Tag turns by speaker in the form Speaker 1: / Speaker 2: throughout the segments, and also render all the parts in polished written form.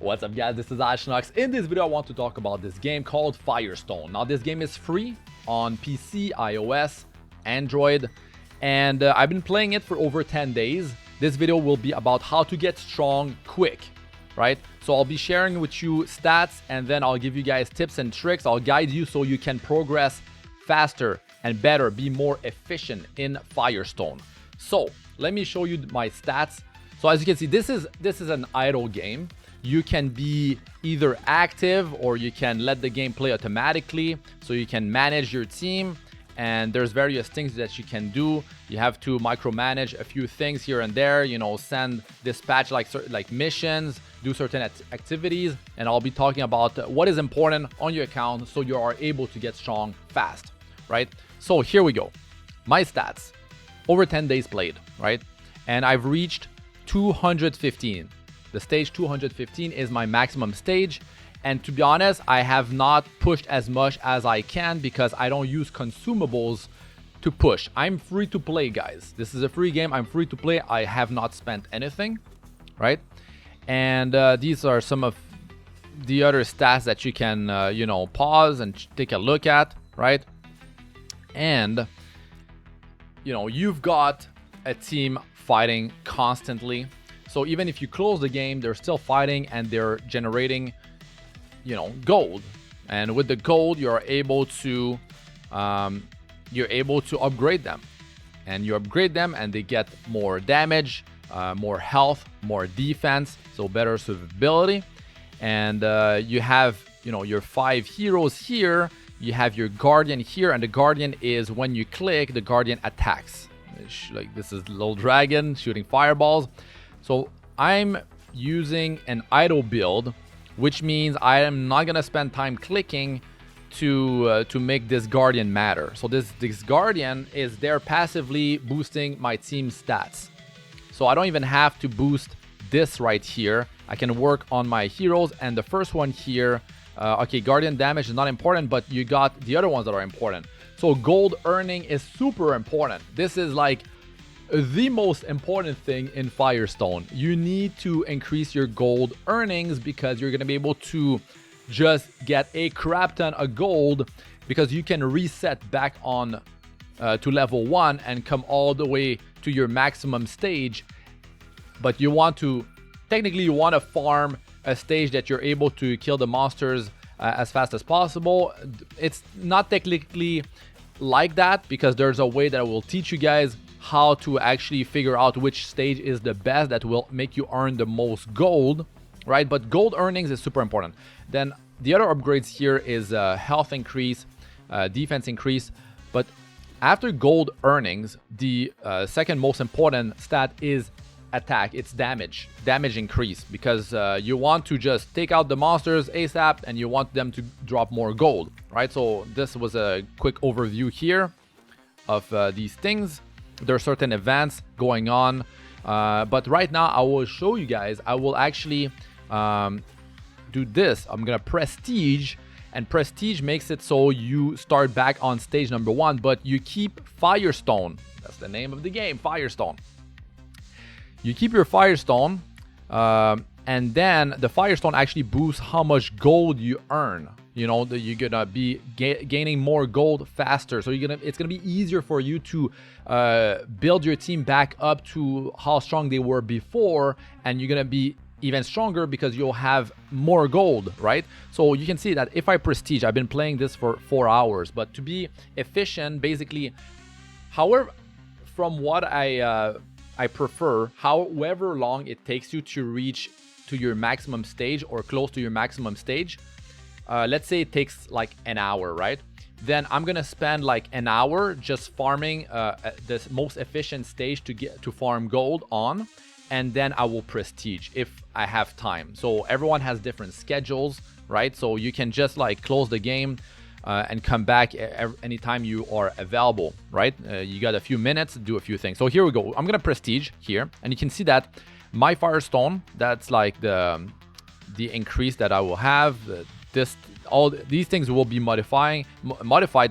Speaker 1: What's up guys, this is Astranox. In this video I want to talk about this game called Firestone. Now this game is free on PC, iOS, Android, and I've been playing it for over 10 days. This video will be about how to get strong quick, right? So I'll be sharing with you stats and then I'll give you guys tips and tricks. I'll guide you so you can progress faster and better, be more efficient in Firestone. So let me show you my stats. So as you can see, this is an idle game. You can be either active or you can let the game play automatically, so you can manage your team, and there's various things that you can do. You have to micromanage a few things here and there, you know, send dispatch like missions, do certain activities, and I'll be talking about what is important on your account so you are able to get strong fast, right? So here we go. My stats over 10 days played, right? And I've reached 215. The stage 215 is my maximum stage, and to be honest, I have not pushed as much as I can because I don't use consumables to push. I'm free to play, guys. This is a free game. I'm free to play. I have not spent anything, right? And these are some of the other stats that you can you know, pause and take a look at, right? And you know, you've got a team fighting constantly. So even if you close the game, they're still fighting and they're generating, you know, gold. And with the gold, you're able to upgrade them. And you upgrade them and they get more damage, more health, more defense, so better survivability. And you have, you know, your 5 heroes here. You have your guardian here, and the guardian is when you click, the guardian attacks. Like this is little dragon shooting fireballs. So I'm using an idle build, which means I am not gonna spend time clicking to make this guardian matter. So this guardian is there passively boosting my team's stats. So I don't even have to boost this right here. I can work on my heroes, and the first one here, okay, guardian damage is not important, but you got the other ones that are important. So gold earning is super important. This is like the most important thing in Firestone. You need to increase your gold earnings because you're going to be able to just get a crap ton of gold, because you can reset back on to level 1 and come all the way to your maximum stage. But you want to, technically you want to farm a stage that you're able to kill the monsters as fast as possible. It's not technically like that, because there's a way that I will teach you guys how to actually figure out which stage is the best that will make you earn the most gold, right? But gold earnings is super important. Then the other upgrades here is health increase, defense increase. But after gold earnings, the second most important stat is attack. It's damage increase, because you want to just take out the monsters ASAP and you want them to drop more gold, right? So this was a quick overview here of these things. There are certain events going on, but right now I will show you guys. I will actually do this. I'm gonna prestige, and prestige makes it so you start back on stage number 1, but you keep Firestone. That's the name of the game, Firestone. You keep your Firestone, and then the Firestone actually boosts how much gold you earn. You know, that you're gonna be gaining more gold faster, so it's gonna be easier for you to build your team back up to how strong they were before, and you're gonna be even stronger because you'll have more gold, right? So you can see that if I prestige, I've been playing this for 4 hours, but to be efficient, basically, however, from what I prefer, however long it takes you to reach to your maximum stage or close to your maximum stage. Let's say it takes like an hour, right? Then I'm gonna spend like an hour just farming this most efficient stage to farm gold on, and then I will prestige if I have time. So everyone has different schedules, right? So you can just like close the game and come back anytime you are available, right? You got a few minutes to do a few things. So here we go. I'm gonna prestige here, and you can see that my Firestone, that's like the increase that I will have. All these things will be modified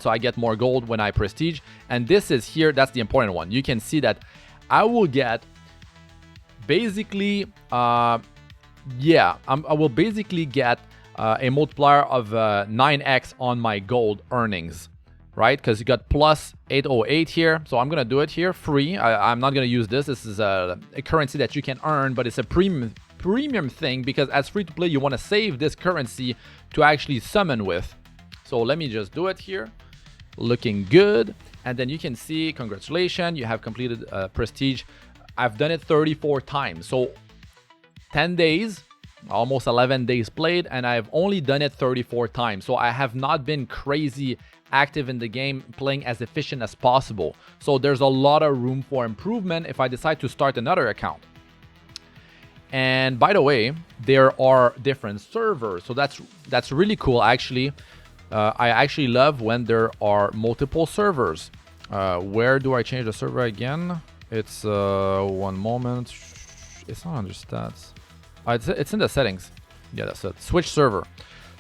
Speaker 1: so I get more gold when I prestige. And this is here, that's the important one. You can see that I will get basically yeah, I will basically get a multiplier of 9x on my gold earnings, right? Because you got plus 808 here. So I'm going to do it here free. I'm not going to use this. This is a currency that you can earn, but it's a premium thing because as free to play, you want to save this currency to actually summon with. So let me just do it here. Looking good. And then you can see, congratulations, you have completed prestige. I've done it 34 times. So 10 days, almost 11 days played, and I've only done it 34 times. So I have not been crazy active in the game, playing as efficient as possible. So there's a lot of room for improvement if I decide to start another account. And by the way, there are different servers. So that's really cool, actually. I actually love when there are multiple servers. Where do I change the server again? It's one moment. It's not under stats. It's in the settings. Yeah, that's it. Switch server.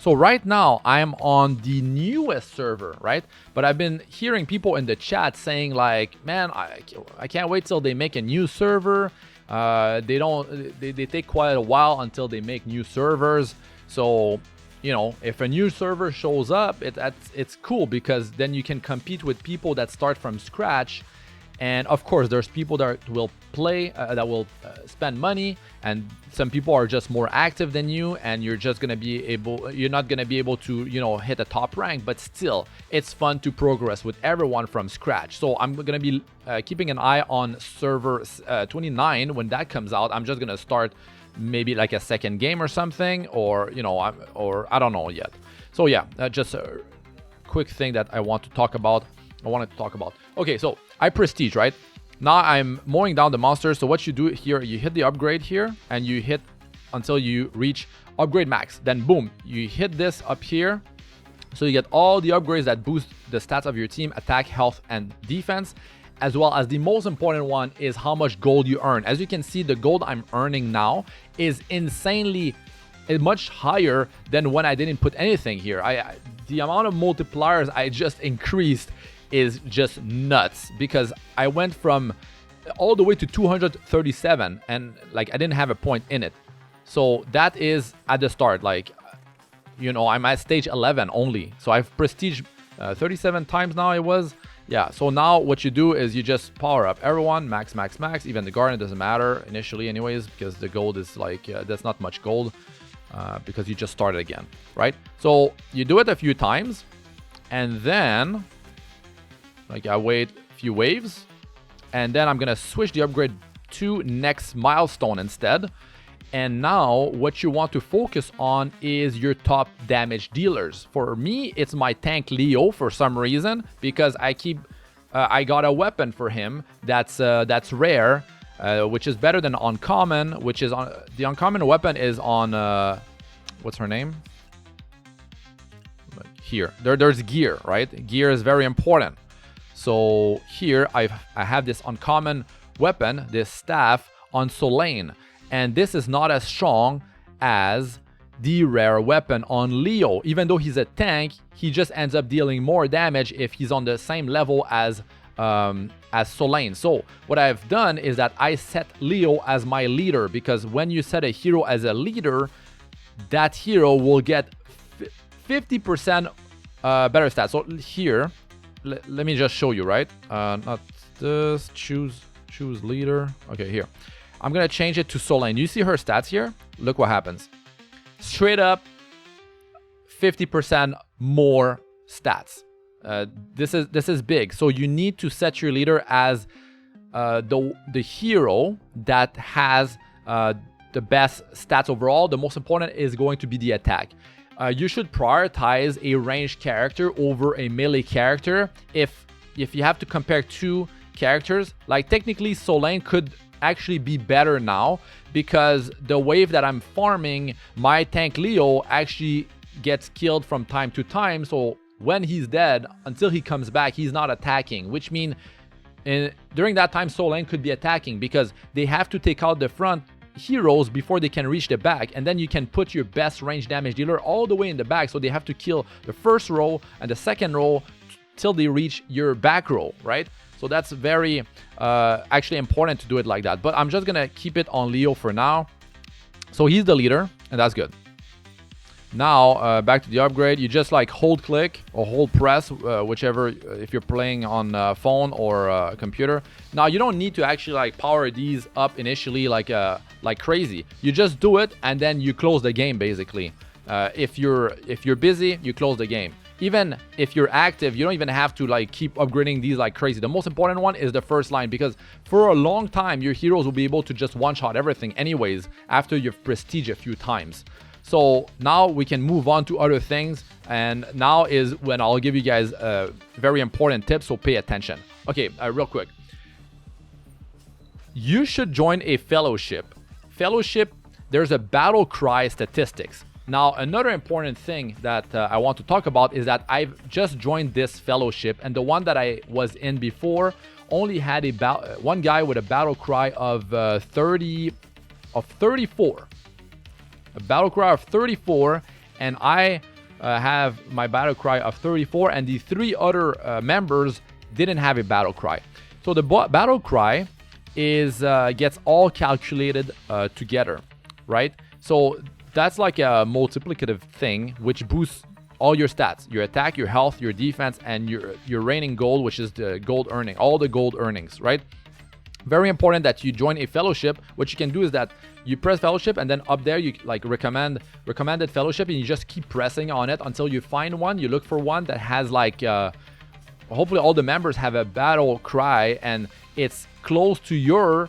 Speaker 1: So right now I'm on the newest server, right? But I've been hearing people in the chat saying like, man, I can't wait till they make a new server. They take quite a while until they make new servers. So, you know, if a new server shows up, it's cool because then you can compete with people that start from scratch. And of course, there's people that will play, that will spend money, and some people are just more active than you, and you're not gonna be able to, you know, hit a top rank. But still, it's fun to progress with everyone from scratch. So I'm gonna be keeping an eye on server 29 when that comes out. I'm just gonna start maybe like a second game or something, or you know, or I don't know yet. So yeah, just a quick thing that I wanted to talk about. Okay, so I prestige, right? Now I'm mowing down the monsters. So what you do here, you hit the upgrade here and you hit until you reach upgrade max. Then boom, you hit this up here. So you get all the upgrades that boost the stats of your team, attack, health, and defense, as well as the most important one is how much gold you earn. As you can see, the gold I'm earning now is insanely much higher than when I didn't put anything here. The amount of multipliers I just increased is just nuts because I went from all the way to 237 and like I didn't have a point in it. So that is at the start, like, you know, I'm at stage 11 only. So I've prestige 37 times now it was. Yeah, so now what you do is you just power up everyone, max, even the garden doesn't matter initially anyways, because the gold is like, that's not much gold because you just started again, right? So you do it a few times and then like I wait a few waves and then I'm gonna switch the upgrade to next milestone instead. And now what you want to focus on is your top damage dealers. For me, it's my tank Leo for some reason, because I got a weapon for him that's rare, which is better than uncommon, which is on the uncommon weapon is on what's her name? Here. There's gear, right? Gear is very important. So here I have this uncommon weapon, this staff on Solane. And this is not as strong as the rare weapon on Leo. Even though he's a tank, he just ends up dealing more damage if he's on the same level as Solane. So what I've done is that I set Leo as my leader, because when you set a hero as a leader, that hero will get 50% better stats. So here, let me just show you, right? Not this, choose leader. Okay, here. I'm gonna change it to Solane. You see her stats here? Look what happens. Straight up 50% more stats. This is big. So you need to set your leader as the hero that has the best stats overall. The most important is going to be the attack. You should prioritize a ranged character over a melee character. If you have to compare two characters, like technically Solane could actually be better now, because the wave that I'm farming, my tank Leo actually gets killed from time to time. So when he's dead, until he comes back, he's not attacking, which means during that time Solane could be attacking, because they have to take out the front heroes before they can reach the back, and then you can put your best range damage dealer all the way in the back. So they have to kill the first row and the second row till they reach your back row, right? So that's very actually important to do it like that. But I'm just gonna keep it on Leo for now. So he's the leader, and that's good. Now, back to the upgrade, you just like hold click or hold press, whichever, if you're playing on phone or computer. Now, you don't need to actually like power these up initially like crazy. You just do it and then you close the game basically. If you're busy, you close the game. Even if you're active, you don't even have to like keep upgrading these like crazy. The most important one is the first line, because for a long time, your heroes will be able to just one-shot everything anyways after you've prestige a few times. So now we can move on to other things, and now is when I'll give you guys very important tips, so pay attention. Okay, real quick. You should join a fellowship. Fellowship, there's a battle cry statistics. Now, another important thing that I want to talk about is that I've just joined this fellowship, and the one that I was in before only had one guy with a battle cry of 34. A battle cry of 34, and I have my battle cry of 34, and the 3 other members didn't have a battle cry. So the battle cry is gets all calculated together, right? So that's like a multiplicative thing which boosts all your stats: your attack, your health, your defense, and your reigning gold, which is the gold earning, all the gold earnings, right? Very important that you join a fellowship. What you can do is that you press fellowship, and then up there you like recommended fellowship, and you just keep pressing on it until you find one. You look for one that has like hopefully all the members have a battle cry and it's close to yours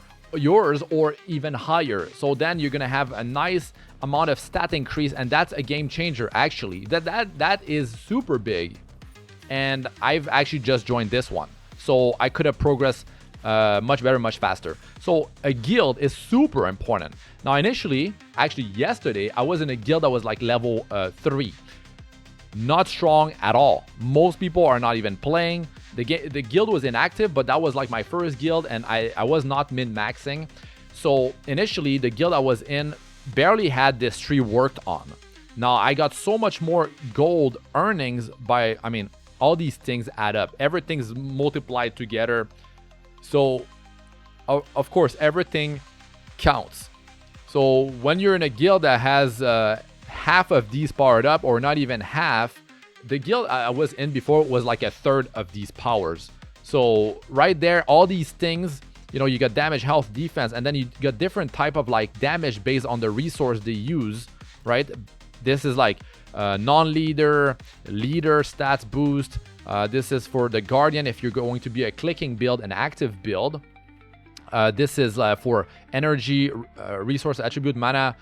Speaker 1: or even higher. So then you're gonna have a nice amount of stat increase, and that's a game changer actually. That is super big, and I've actually just joined this one, so I could have progressed much better, much faster. So a guild is super important. Now initially, actually yesterday, I was in a guild that was like level 3. Not strong at all. Most people are not even playing. The guild was inactive, but that was like my first guild, and I was not min-maxing. So initially, the guild I was in barely had this tree worked on. Now I got so much more gold earnings by, I mean, all these things add up. Everything's multiplied together. So, of course, everything counts. So when you're in a guild that has half of these powered up, or not even half, the guild I was in before was like a third of these powers. So right there, all these things, you know, you got damage, health, defense, and then you got different type of like damage based on the resource they use, right? This is like non-leader, leader stats boost. This is for the Guardian if you're going to be a clicking build, an active build. This is for energy, resource attribute, mana,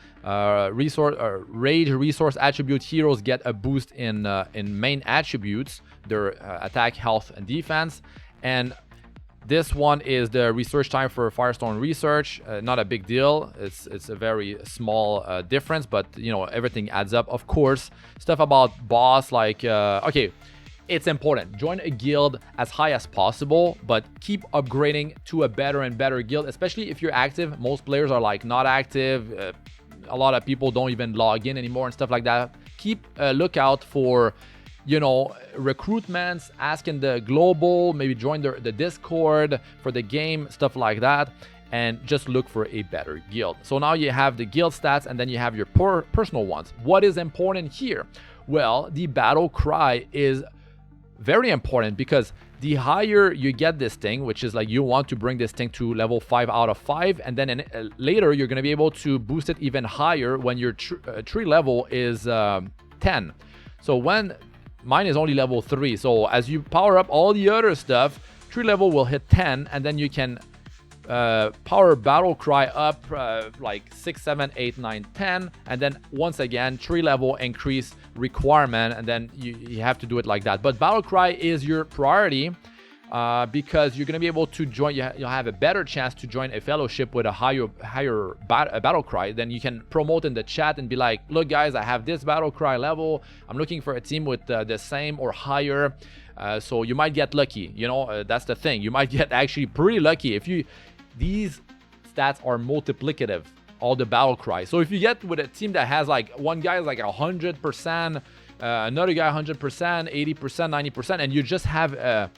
Speaker 1: rage resource attribute. Heroes get a boost in main attributes, their attack, health, and defense. And this one is the research time for Firestone research. Not a big deal. It's a very small difference, but you know, everything adds up. Of course, stuff about boss, like okay, it's important. Join a guild as high as possible, but keep upgrading to a better and better guild, especially if you're active. Most players are like not active. A lot of people don't even log in anymore and stuff like that. Keep a lookout for, you know, recruitments, ask in the global, maybe join the Discord for the game, stuff like that, and just look for a better guild. So now you have the guild stats, and then you have your personal ones. What is important here? Well, the battle cry is very important, because the higher you get this thing, which is like you want to bring this thing to level 5 out of 5, and then later you're going to be able to boost it even higher when your tree level is 10. So when mine is only level 3, so as you power up all the other stuff, tree level will hit 10, and then you can power battle cry up like 6, 7, 8, 9, 10, and then once again tree level increase requirement, and then you have to do it like that. But battle cry is your priority because you're going to be able to join. You'll have a better chance to join a fellowship with a higher battle cry. Then you can promote in the chat and be like, look guys, I have this battle cry level, I'm looking for a team with the same or higher. So you might get lucky, you know. That's the thing, you might get actually pretty lucky if these stats are multiplicative, all the battle cry. So if you get with a team that has like one guy is like 100%, another guy 100%, 80%, 90%, and you just have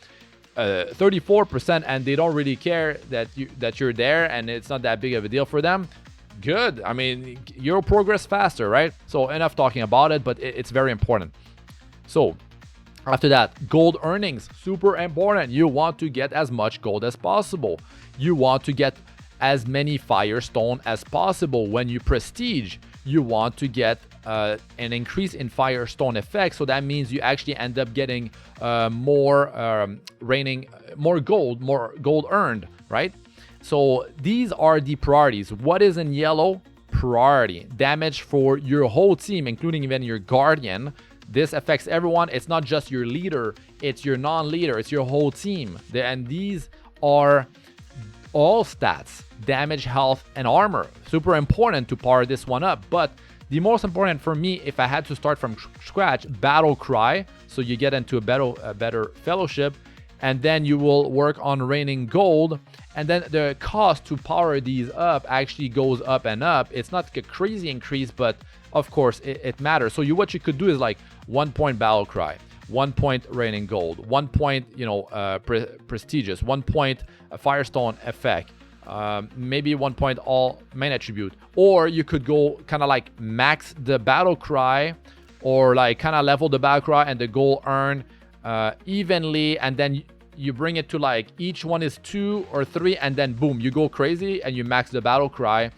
Speaker 1: 34%, and they don't really care that you're there, and it's not that big of a deal for them, good. I mean, you'll progress faster, right? So enough talking about it, but it's very important. So after that, gold earnings, super important. You want to get as much gold as possible. You want to get as many Firestone as possible. When you prestige, you want to get an increase in Firestone effect. So that means you actually end up getting more gold earned, right? So these are the priorities. What is in yellow? Priority. Damage for your whole team, including even your guardian. This affects everyone. It's not just your leader, it's your non-leader, it's your whole team. And these are all stats: damage, health, and armor. Super important to power this one up. But the most important for me, if I had to start from scratch, battle cry. So you get into a better fellowship, and then you will work on raining gold. And then the cost to power these up actually goes up and up. It's not a crazy increase, but of course it matters. So what you could do is like 1 point battle cry, 1 point raining gold, 1 point prestigious, 1 point Firestone effect, maybe 1 point all main attribute. Or you could go kind of like max the battle cry, or like kind of level the battle cry and the gold earn evenly, and then you bring it to like each one is 2 or 3, and then boom, you go crazy and you max the battle cry,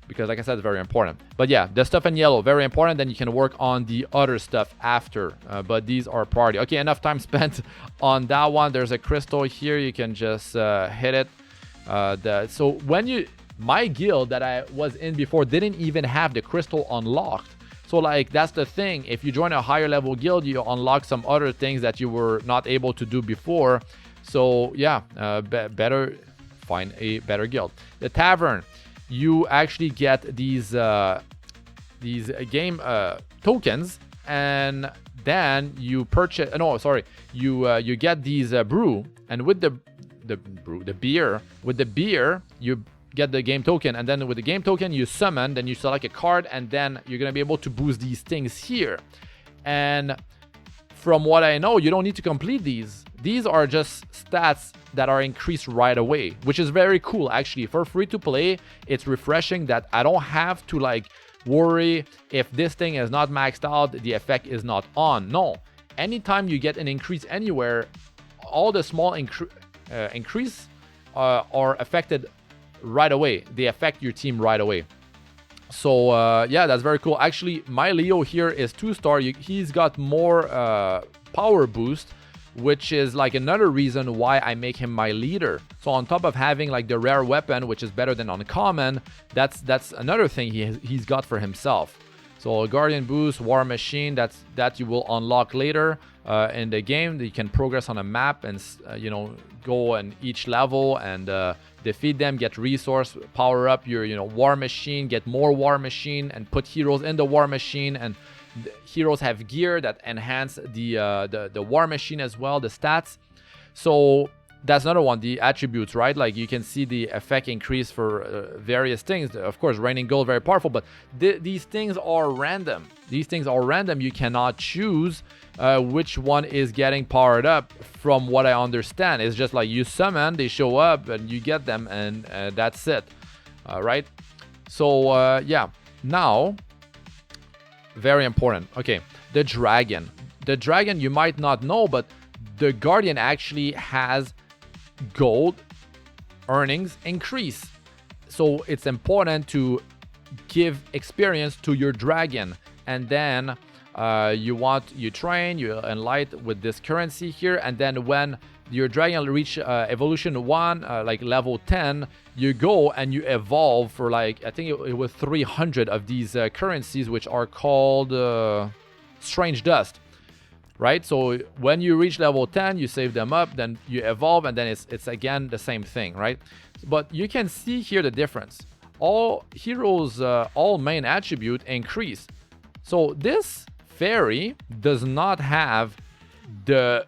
Speaker 1: because like I said, it's very important. But yeah, the stuff in yellow, very important. Then you can work on the other stuff after, but these are priority. Okay, enough time spent on that one. There's a crystal here, you can just hit it. So when my guild that I was in before didn't even have the crystal unlocked. So like that's the thing, if you join a higher level guild, you unlock some other things that you were not able to do before. So yeah, better find a better guild. The tavern, you actually get these game tokens, and then you purchase. You get these brew, and with the beer you get the game token, and then with the game token you summon, then you select a card, and then you're gonna be able to boost these things here. And from what I know, you don't need to complete these. These are just stats that are increased right away, which is very cool actually. For free to play, it's refreshing that I don't have to like worry if this thing is not maxed out, the effect is not on. No, anytime you get an increase anywhere, all the small increase are affected right away. They affect your team right away. So yeah, that's very cool. Actually, my Leo here is 2-star. He's got more power boost, which is like another reason why I make him my leader. So on top of having like the rare weapon, which is better than uncommon, that's another thing he's got for himself. So guardian boost, war machine, that you will unlock later in the game. You can progress on a map and go on each level and defeat them, get resource, power up your war machine, get more war machine, and put heroes in the war machine. And the heroes have gear that enhance the war machine as well, the stats. So that's another one, the attributes, right? Like you can see the effect increase for various things. Of course, raining gold, very powerful, but these things are random. These things are random. You cannot choose which one is getting powered up. From what I understand, it's just like you summon, they show up, and you get them, and that's it, right? So yeah, now very important. Okay, the dragon. The dragon, you might not know, but the guardian actually has gold earnings increase. So it's important to give experience to your dragon, and then you train, you enlight with this currency here, and then when your dragon reach evolution 1, like level 10, you go and you evolve for like, I think it was 300 of these currencies, which are called strange dust, right? So when you reach level 10, you save them up, then you evolve, and then it's again the same thing, right? But you can see here the difference. All heroes, all main attribute increase. So this fairy does not have the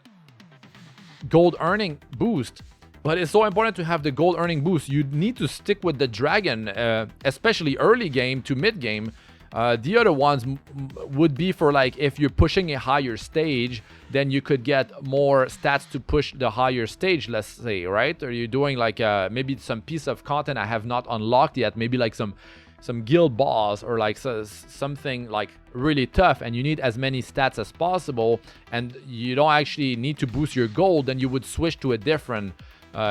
Speaker 1: gold earning boost, but it's so important to have the gold earning boost. You need to stick with the dragon, especially early game to mid game. The other ones would be for like if you're pushing a higher stage, then you could get more stats to push the higher stage, let's say, right? Or you're doing like maybe some piece of content I have not unlocked yet, maybe like some guild boss or like something like really tough, and you need as many stats as possible, and you don't actually need to boost your gold, then you would switch to a different.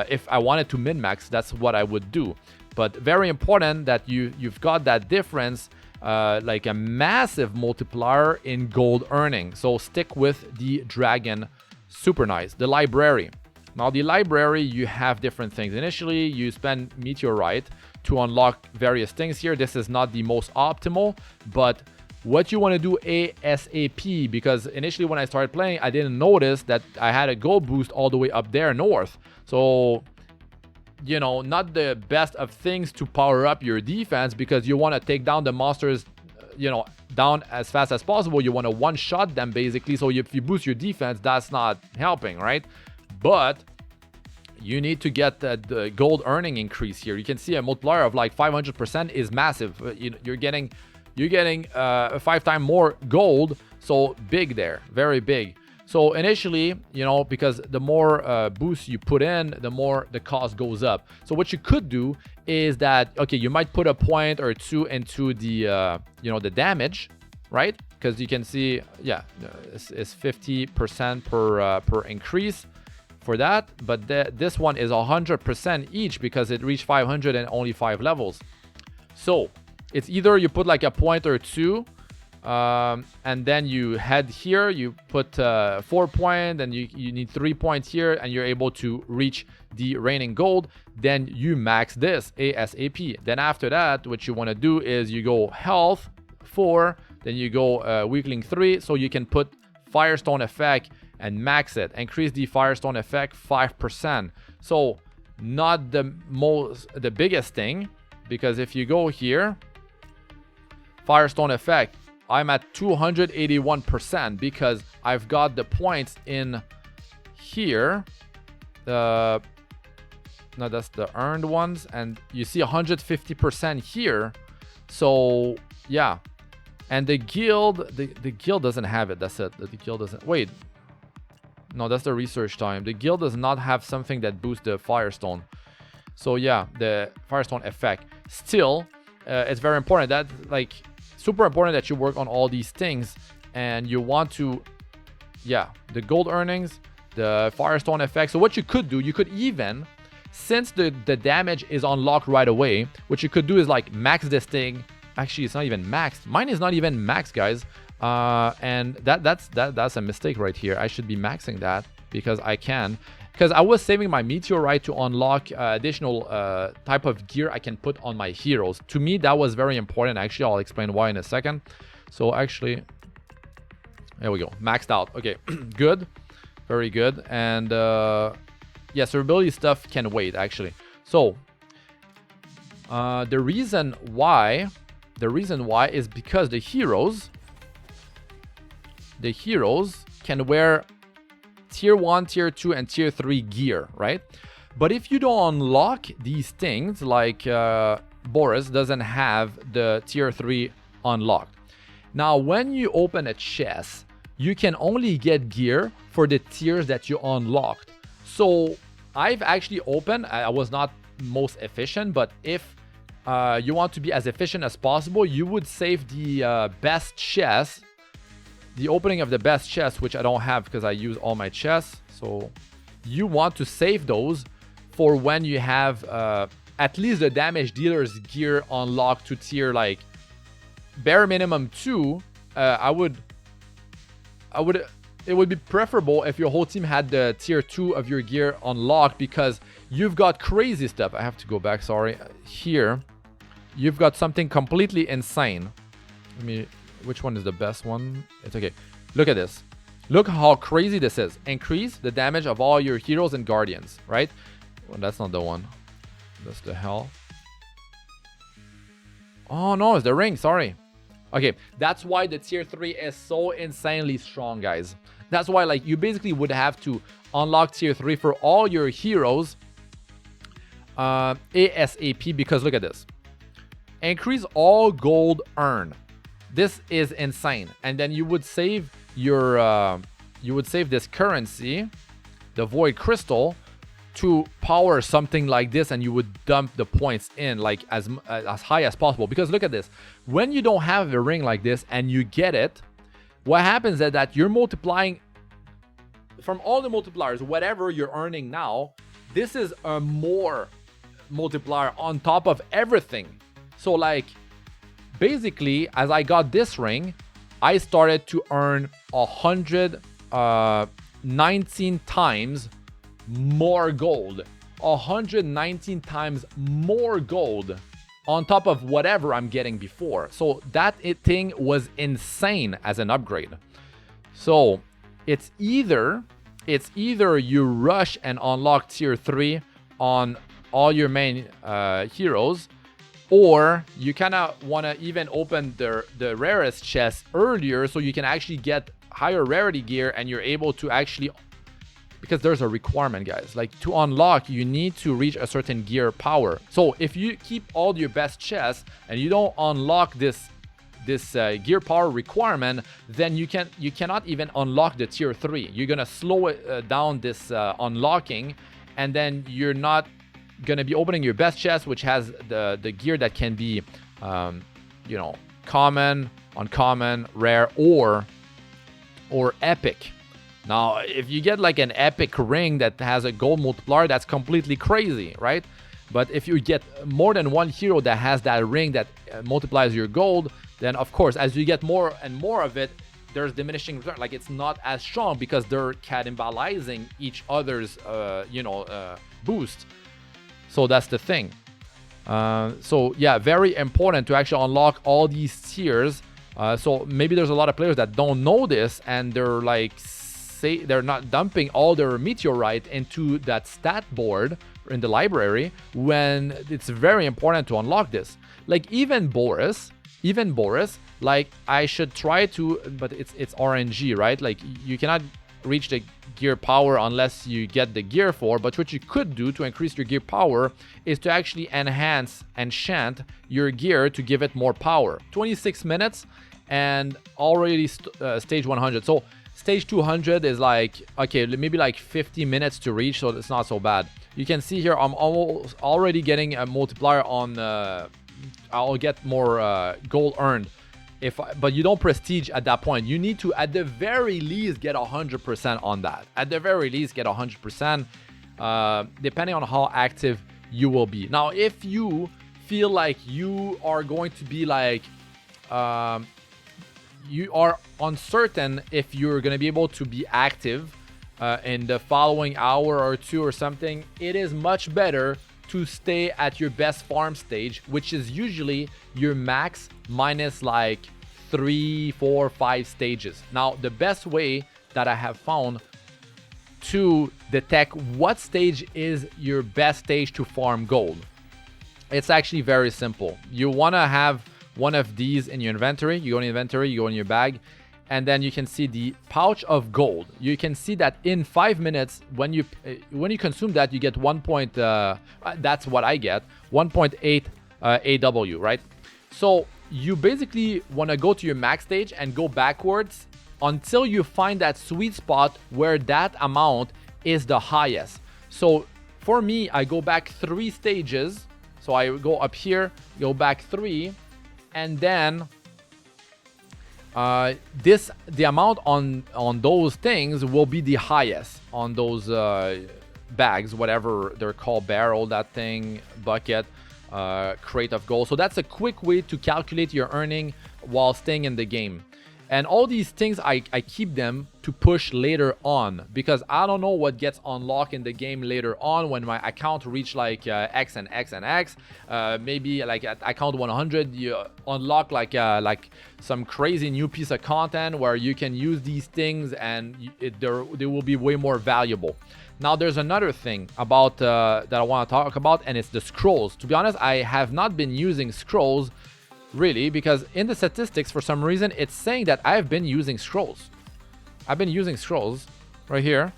Speaker 1: If I wanted to min-max, that's what I would do. But very important that you've got that difference, like a massive multiplier in gold earning. So stick with the dragon. Super nice. The library. Now the library, you have different things. Initially, you spend meteorite to unlock various things here. This is not the most optimal, but what you want to do ASAP, because initially when I started playing, I didn't notice that I had a gold boost all the way up there north. So, you know, not the best of things to power up your defense, because you want to take down the monsters, you know, down as fast as possible. You want to one-shot them basically. So if you boost your defense, that's not helping, right? But you need to get the gold earning increase here. You can see a multiplier of like 500% is massive. You're getting 5 times more gold. So big there, very big. So initially, you know, because the more boosts you put in, the more the cost goes up. So what you could do is that, okay, you might put a point or two into the, you know, the damage, right? Because you can see, yeah, it's 50% per increase for that. But this one is 100% each because it reached 500 and only 5 levels. So it's either you put like a point or two, and then you head here, you put 4 points, and you need 3 points here, and you're able to reach the reigning gold. Then you max this ASAP. Then after that, what you want to do is you go health 4, then you go weakling 3, so you can put Firestone effect and max it. Increase the Firestone effect 5%. So not the biggest thing, because if you go here, Firestone effect, I'm at 281% because I've got the points in here. No, that's the earned ones, and you see 150% here. So yeah, and the guild, the guild doesn't have it. That's it. The guild doesn't. Wait, no, that's the research time. The guild does not have something that boosts the Firestone. So yeah, the Firestone effect. Still, it's very important that super important that you work on all these things, and you want to, yeah, the gold earnings, the Firestone effect. So what you could do, you could even, since the damage is unlocked right away, what you could do is like max this thing. Actually, it's not even maxed. Mine is not even maxed, guys. And that's a mistake right here. I should be maxing that because I can. Because I was saving my meteorite to unlock additional type of gear I can put on my heroes. To me, that was very important. Actually, I'll explain why in a second. So actually, there we go. Maxed out. Okay, good. Very good. And yeah, survivability stuff can wait, actually. So the reason why is because the heroes can wear tier 1, tier 2, and tier 3 gear, right? But if you don't unlock these things, like Boris doesn't have the tier 3 unlocked. Now, when you open a chest, you can only get gear for the tiers that you unlocked. So I've actually opened, I was not most efficient, but if you want to be as efficient as possible, you would save the best chest, the opening of the best chest, which I don't have because I use all my chests. So you want to save those for when you have at least the damage dealer's gear unlocked to tier like bare minimum 2. It would be preferable if your whole team had the tier 2 of your gear unlocked, because you've got crazy stuff. I have to go back, sorry. Here, you've got something completely insane. Which one is the best one? It's okay. Look at this. Look how crazy this is. Increase the damage of all your heroes and guardians, right? Well, that's not the one. That's the hell. Oh no, it's the ring, sorry. Okay, that's why the tier 3 is so insanely strong, guys. That's why, like, you basically would have to unlock tier 3 for all your heroes ASAP, because look at this. Increase all gold earned. This is insane. And then you would save your this currency, the void crystal, to power something like this, and you would dump the points in like as high as possible. Because look at this, when you don't have a ring like this and you get it, what happens is that you're multiplying from all the multipliers, whatever you're earning now, this is a more multiplier on top of everything. So like basically, as I got this ring, I started to earn 119 times more gold. 119 times more gold on top of whatever I'm getting before. So that thing was insane as an upgrade. So it's either you rush and unlock tier 3 on all your main heroes, or you kind of want to even open the rarest chest earlier so you can actually get higher rarity gear, and you're able to actually, because there's a requirement, guys, like to unlock you need to reach a certain gear power. So if you keep all your best chests and you don't unlock this gear power requirement, then you cannot even unlock the tier 3. You're gonna slow it down this unlocking, and then you're not gonna be opening your best chest, which has the gear that can be you know, common, uncommon, rare, or epic. Now if you get like an epic ring that has a gold multiplier, that's completely crazy, right? But if you get more than one hero that has that ring that multiplies your gold, then of course as you get more and more of it, there's diminishing return. Like it's not as strong because they're cannibalizing each other's boost. So that's the thing. So yeah, very important to actually unlock all these tiers. So maybe there's a lot of players that don't know this, and they're like, say they're not dumping all their meteorite into that stat board in the library, when it's very important to unlock this. Like even Boris, like I should try to, but it's RNG, right? Like you cannot reach the gear power unless you get the gear for. But what you could do to increase your gear power is to actually enchant your gear to give it more power. 26 minutes and already stage 100. So stage 200 is like, okay, maybe like 50 minutes to reach, so it's not so bad. You can see here I'm already getting a multiplier on I'll get more gold earned. But you don't prestige at that point. You need to, at the very least, get 100% on that. At the very least, get 100%, depending on how active you will be. Now, if you feel like you are going to be like, you are uncertain if you're going to be able to be active in the following hour or two or something, it is much better to stay at your best farm stage, which is usually your max minus like 3, 4, 5 stages. Now, the best way that I have found to detect what stage is your best stage to farm gold, it's actually very simple. You want to have one of these in your inventory. You go in inventory, you go in your bag, and then you can see the pouch of gold. You can see that in 5 minutes, when you consume that, you get 1. That's what I get, 1.8 AW, right? So you basically want to go to your max stage and go backwards until you find that sweet spot where that amount is the highest. So for me, I go back 3 stages. So I go up here, go back 3, and then the amount on those things will be the highest on those bags, whatever they're called, barrel, that thing, bucket, crate of gold. So that's a quick way to calculate your earning while staying in the game. And all these things, I keep them to push later on, because I don't know what gets unlocked in the game later on when my account reach like X and X and X. Maybe like at account 100, you unlock like some crazy new piece of content where you can use these things, and they will be way more valuable. Now, there's another thing about that I want to talk about, and it's the scrolls. To be honest, I have not been using scrolls really, because in the statistics, for some reason, it's saying that I've been using scrolls. I've been using scrolls right here,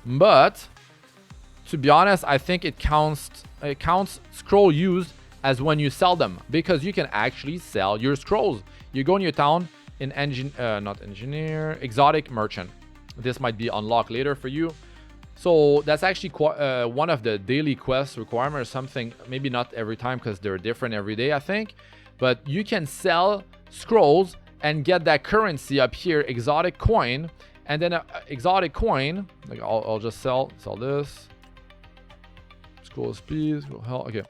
Speaker 1: but to be honest, I think it counts scroll used as when you sell them, because you can actually sell your scrolls. You go in your town in exotic merchant. This might be unlocked later for you. So that's actually one of the daily quest requirements, something, maybe not every time because they're different every day, I think. But you can sell scrolls and get that currency up here, exotic coin. And then exotic coin, like I'll just sell this. Scroll speed, scroll health, okay.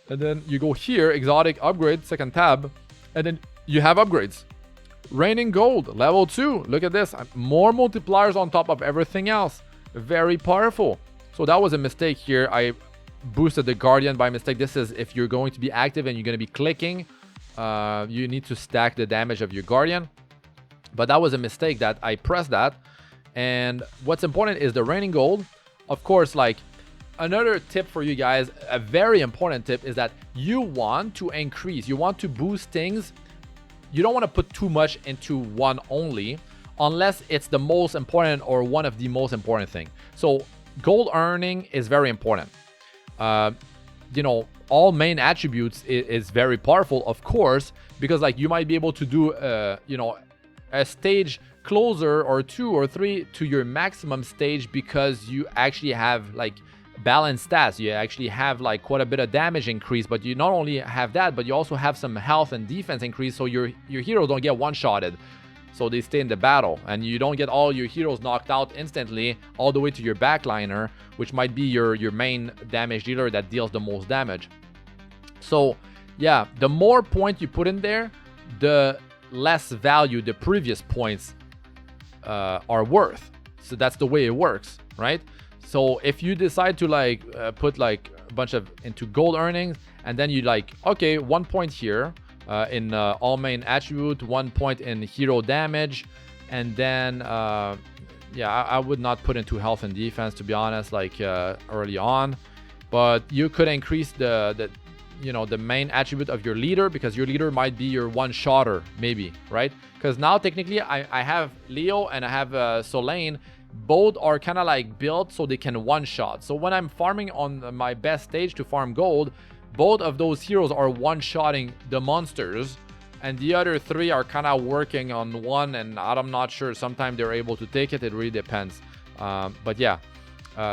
Speaker 1: And then you go here, exotic upgrade, second tab. And then you have upgrades. Raining gold, level 2. Look at this, more multipliers on top of everything else. Very powerful. So that was a mistake here. I boosted the guardian by mistake. This is if you're going to be active and you're going to be clicking, you need to stack the damage of your guardian. But that was a mistake that I pressed that. And what's important is the raining gold. Of course, like another tip for you guys, a very important tip is that you want to increase, you want to boost things. You don't want to put too much into one only, unless it's the most important or one of the most important thing. So gold earning is very important. You know, all main attributes is very powerful, of course, because like you might be able to do, you know, a stage closer or 2 or 3 to your maximum stage because you actually have like balanced stats. You actually have like quite a bit of damage increase, but you not only have that, but you also have some health and defense increase, so your heroes don't get one-shotted. So they stay in the battle, and you don't get all your heroes knocked out instantly all the way to your backliner, which might be your main damage dealer that deals the most damage. So yeah, the more point you put in there, the less value the previous points are worth. So that's the way it works, right? So if you decide to like put like a bunch of into gold earnings, and then you like, okay, 1 point here, in all main attribute, 1 point in hero damage, and then yeah, I would not put into health and defense, to be honest, like early on. But you could increase the you know, the main attribute of your leader, because your leader might be your one-shotter, maybe, right? Because now technically I have Leo and I have Solane. Both are kind of like built so they can one-shot. So when I'm farming on my best stage to farm gold, both of those heroes are one-shotting the monsters, and the other 3 are kind of working on one, and I'm not sure. Sometimes they're able to take it. It really depends. But yeah,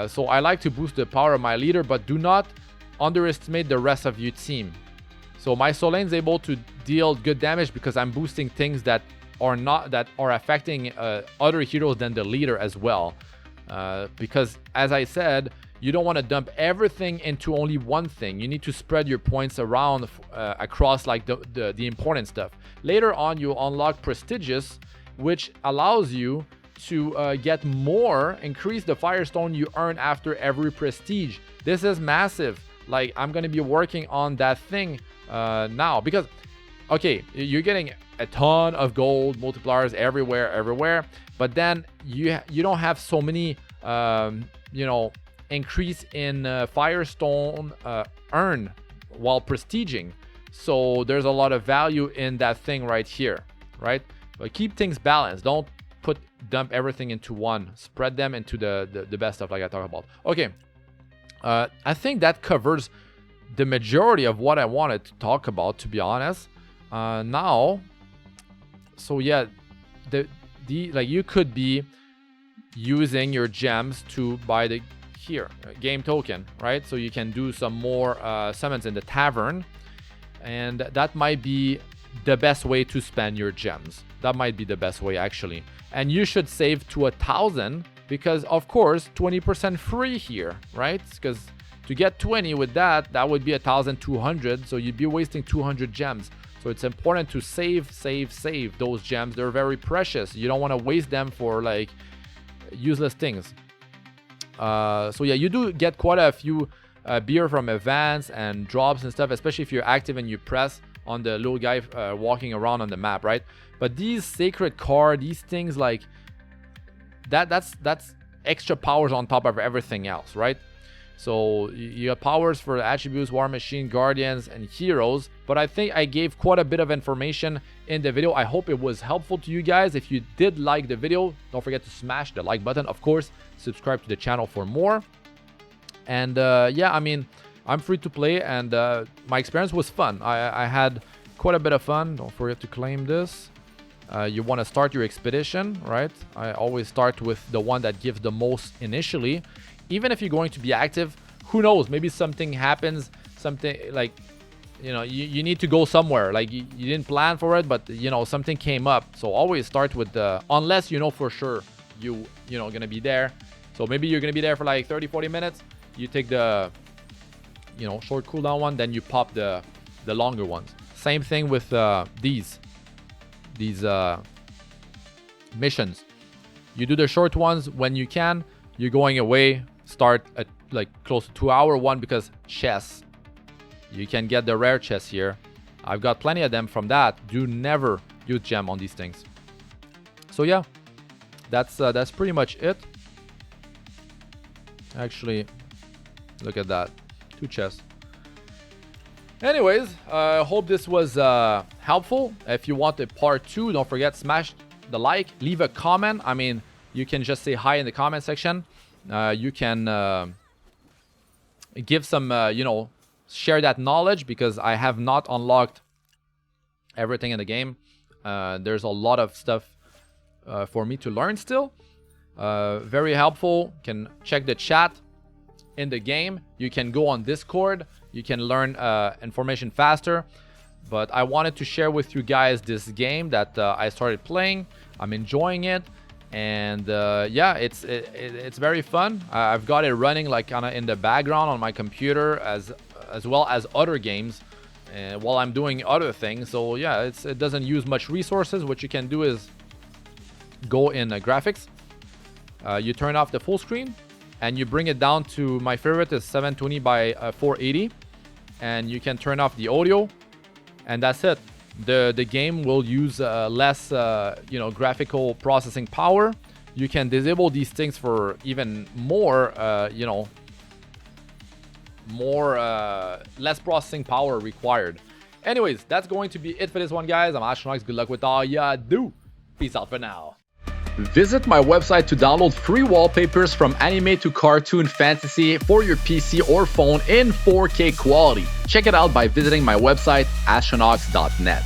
Speaker 1: so I like to boost the power of my leader, but do not underestimate the rest of your team. So my Solane's able to deal good damage because I'm boosting things that are affecting other heroes than the leader as well. Because as I said, you don't want to dump everything into only one thing. You need to spread your points around across like the important stuff. Later on, you'll unlock prestigious, which allows you to get more, increase the Firestone you earn after every prestige. This is massive. Like, I'm going to be working on that thing now, because okay, you're getting a ton of gold multipliers everywhere, but then you don't have so many you know, increase in Firestone earn while prestiging. So there's a lot of value in that thing right here, right? But keep things balanced. Don't dump everything into one. Spread them into the best stuff, like I talked about. Okay, I think that covers the majority of what I wanted to talk about, to be honest. Now, so yeah, like you could be using your gems to buy the game token, right? So you can do some more summons in the tavern, and that might be the best way to spend your gems. That might be the best way, actually. And you should save to 1,000, because of course 20% free here, right? Because to get 20 with that would be 1,200, so you'd be wasting 200 gems. So it's important to save those gems. They're very precious. You don't want to waste them for like useless things. So yeah, you do get quite a few beer from events and drops and stuff, especially if you're active and you press on the little guy walking around on the map, right? But these sacred card, these things like that's extra powers on top of everything else, right? So you have powers for the attributes, war machine, guardians, and heroes. But I think I gave quite a bit of information in the video. I hope it was helpful to you guys. If you did like the video, don't forget to smash the like button. Of course, subscribe to the channel for more. And yeah, I mean, I'm free to play, and my experience was fun. I had quite a bit of fun. Don't forget to claim this. you want to start your expedition, right? I always start with the one that gives the most initially. Even if you're going to be active, who knows? Maybe something happens, something like, you know, you need to go somewhere. Like you didn't plan for it, but you know, something came up. So always start with the, unless you know for sure you know, gonna be there. So maybe you're gonna be there for like 30-40 minutes. You take the, you know, short cooldown one, then you pop the longer ones. Same thing with these missions. You do the short ones when you can. You're going away. Start at like close to 2-hour one, because chests, you can get the rare chests here. I've got plenty of them from that. Do never use gem on these things. So yeah, that's pretty much it. Actually, look at that, 2 chests. Anyways, I hope this was helpful. If you want a part 2, don't forget, smash the like, leave a comment. I mean, you can just say hi in the comment section. You can give some, you know, share that knowledge, because I have not unlocked everything in the game. There's a lot of stuff for me to learn still. Very helpful. You can check the chat in the game. You can go on Discord. You can learn information faster. But I wanted to share with you guys this game that I started playing. I'm enjoying it, and yeah, it's very fun. I've got it running like kind of in the background on my computer, as well as other games, while I'm doing other things. So yeah, it doesn't use much resources. What you can do is go in graphics. You turn off the full screen, and you bring it down to, my favorite is 720 by 480, and you can turn off the audio, and that's it. The game will use less you know, graphical processing power. You can disable these things for even more you know, more less processing power required. Anyways, that's going to be it for this one, guys. I'm Astranox. Good luck with all ya do. Peace out for now. Visit my website to download free wallpapers from anime to cartoon fantasy for your PC or phone in 4K quality. Check it out by visiting my website, astranox.net.